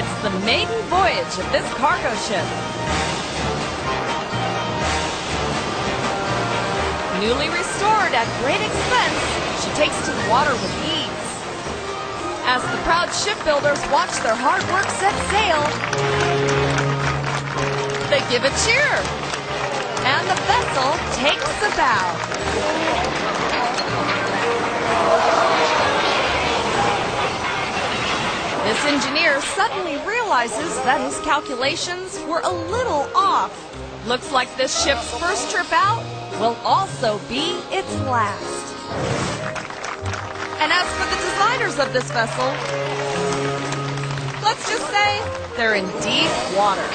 It's the maiden voyage of this cargo ship. Newly restored at great expense, she takes to the water with ease. As the proud shipbuilders watch their hard work set sail, they give a cheer, and the vessel takes a bow. This engineer suddenly realizes that his calculations were a little off. Looks like this ship's first trip out will also be its last. And as for the designers of this vessel, let's just say they're in deep water.